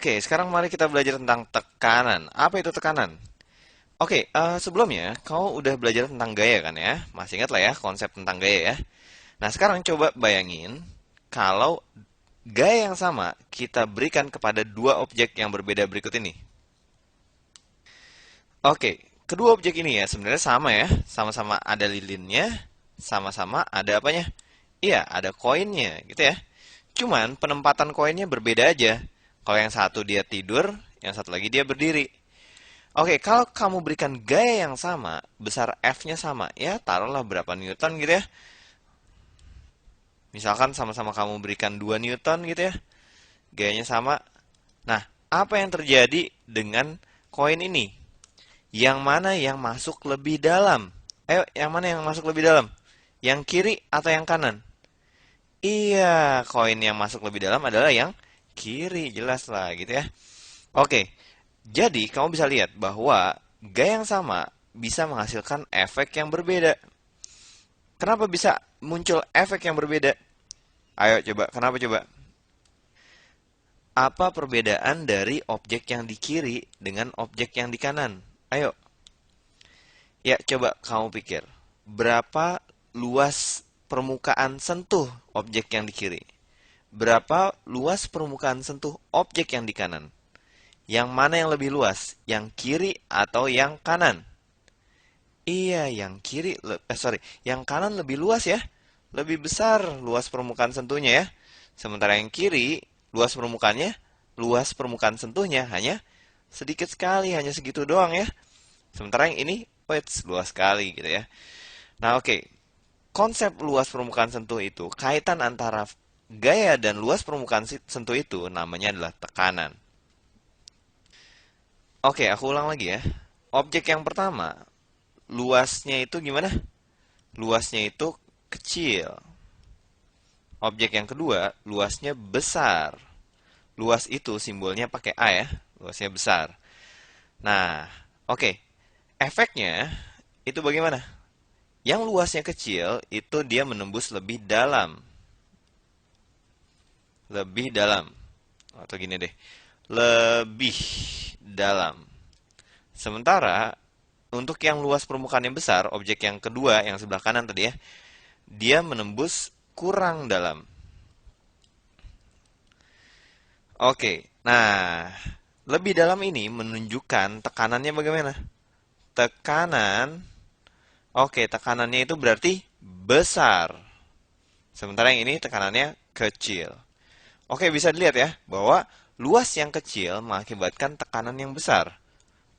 Oke, sekarang mari kita belajar tentang tekanan. Apa itu tekanan? Oke, sebelumnya kau udah belajar tentang gaya kan ya? Masih ingat lah ya konsep tentang gaya ya? Nah, sekarang coba bayangin kalau gaya yang sama kita berikan kepada dua objek yang berbeda berikut ini. Oke, kedua objek ini ya sebenarnya sama ya, sama-sama ada lilinnya, sama-sama ada apanya? Iya, ada koinnya gitu ya. Cuman penempatan koinnya berbeda aja. Kalau yang satu dia tidur, yang satu lagi dia berdiri. Oke, kalau kamu berikan gaya yang sama, besar F-nya sama, ya taruhlah berapa Newton gitu ya. Misalkan sama-sama kamu berikan 2 Newton gitu ya, gayanya sama. Nah, apa yang terjadi dengan koin ini? Yang mana yang masuk lebih dalam? Ayo, yang mana yang masuk lebih dalam? Yang kiri atau yang kanan? Iya, koin yang masuk lebih dalam adalah yang kiri, jelas lah gitu ya. Oke, jadi kamu bisa lihat bahwa gaya yang sama bisa menghasilkan efek yang berbeda. Kenapa bisa muncul efek yang berbeda? Ayo coba, kenapa coba? Apa perbedaan dari objek yang di kiri dengan objek yang di kanan? Ayo, ya coba kamu pikir. Berapa luas permukaan sentuh objek yang di kiri? Berapa luas permukaan sentuh objek yang di kanan? Yang mana yang lebih luas? Yang kiri atau yang kanan? Iya, yang kiri, yang kanan lebih luas ya. Lebih besar luas permukaan sentuhnya ya. Sementara yang kiri, luas permukaan sentuhnya hanya sedikit sekali, hanya segitu doang ya. Sementara yang ini, wait, luas sekali gitu ya. Nah, oke. Konsep luas permukaan sentuh itu, kaitan antara gaya dan luas permukaan sentuh itu namanya adalah tekanan. Oke, aku ulang lagi ya. Objek yang pertama, luasnya itu gimana? Luasnya itu kecil. Objek yang kedua, luasnya besar. Luas itu simbolnya pakai A ya, luasnya besar. Nah, oke. Efeknya itu bagaimana? Yang luasnya kecil itu dia menembus lebih dalam. Lebih dalam. Atau gini deh. Lebih dalam. Sementara untuk yang luas permukaan yang besar, objek yang kedua yang sebelah kanan tadi ya, dia menembus kurang dalam. Oke, nah lebih dalam ini menunjukkan tekanannya bagaimana? Tekanan, oke tekanannya itu berarti besar. Sementara yang ini tekanannya kecil. Oke, bisa dilihat ya bahwa luas yang kecil mengakibatkan tekanan yang besar.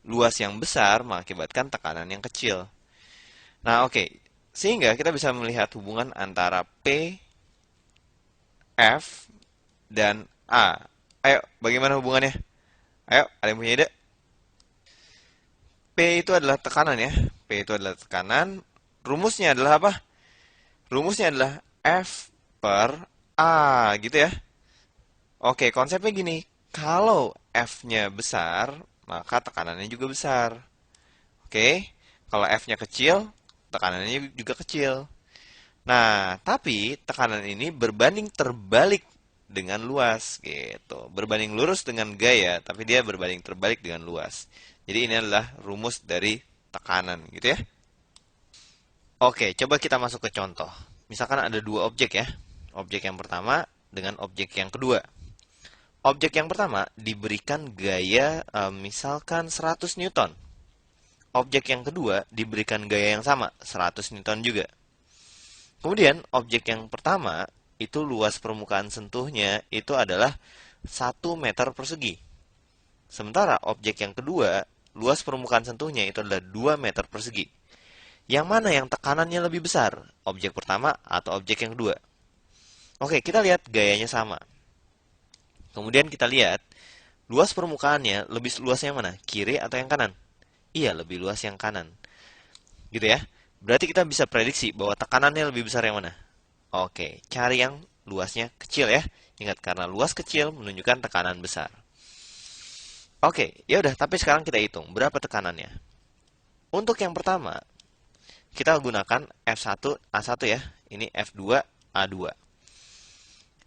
Luas yang besar mengakibatkan tekanan yang kecil. Nah, oke. Sehingga kita bisa melihat hubungan antara P, F, dan A. Ayo, bagaimana hubungannya? Ayo, ada yang punya ide? P itu adalah tekanan ya. P itu adalah tekanan. Rumusnya adalah apa? Rumusnya adalah F per A, gitu ya. Oke, konsepnya gini. Kalau F-nya besar, maka tekanannya juga besar. Oke, kalau F-nya kecil, tekanannya juga kecil. Nah, tapi tekanan ini berbanding terbalik dengan luas gitu. Berbanding lurus dengan gaya, tapi dia berbanding terbalik dengan luas. Jadi ini adalah rumus dari tekanan gitu ya. Oke, coba kita masuk ke contoh. Misalkan ada dua objek ya. Objek yang pertama dengan objek yang kedua. Objek yang pertama diberikan gaya misalkan 100 Newton. Objek yang kedua diberikan gaya yang sama, 100 Newton juga. Kemudian objek yang pertama itu luas permukaan sentuhnya itu adalah 1 meter persegi. Sementara objek yang kedua, luas permukaan sentuhnya itu adalah 2 meter persegi. Yang mana yang tekanannya lebih besar? Objek pertama atau objek yang kedua? Oke, kita lihat gayanya sama. Kemudian kita lihat luas permukaannya lebih luas yang mana? Kiri atau yang kanan? Iya, lebih luas yang kanan. Gitu ya. Berarti kita bisa prediksi bahwa tekanannya lebih besar yang mana? Oke, cari yang luasnya kecil ya. Ingat, karena luas kecil menunjukkan tekanan besar. Oke, ya udah, tapi sekarang kita hitung berapa tekanannya. Untuk yang pertama, kita gunakan F1 A1 ya. Ini F2 A2.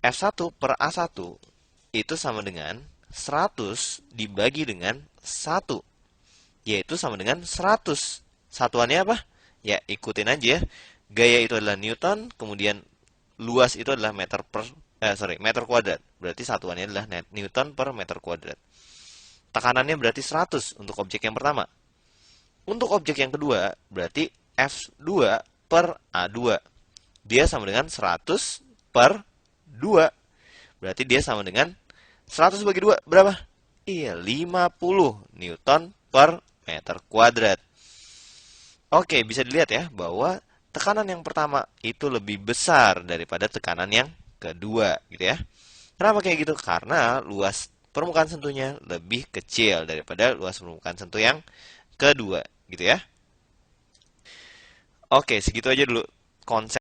F1 per A1 itu sama dengan 100 dibagi dengan 1, yaitu sama dengan 100. Satuannya apa? Ya, ikutin aja ya. Gaya itu adalah Newton, kemudian luas itu adalah meter kuadrat. Berarti satuannya adalah Newton per meter kuadrat. Tekanannya berarti 100 untuk objek yang pertama. Untuk objek yang kedua, berarti F2 per A2. Dia sama dengan 100 per 2. Berarti dia sama dengan 100 bagi 2, berapa? Iya, 50 Newton per meter kuadrat. Oke, bisa dilihat ya bahwa tekanan yang pertama itu lebih besar daripada tekanan yang kedua, gitu ya. Kenapa kayak gitu? Karena luas permukaan sentuhnya lebih kecil daripada luas permukaan sentuh yang kedua, gitu ya. Oke, segitu aja dulu konsep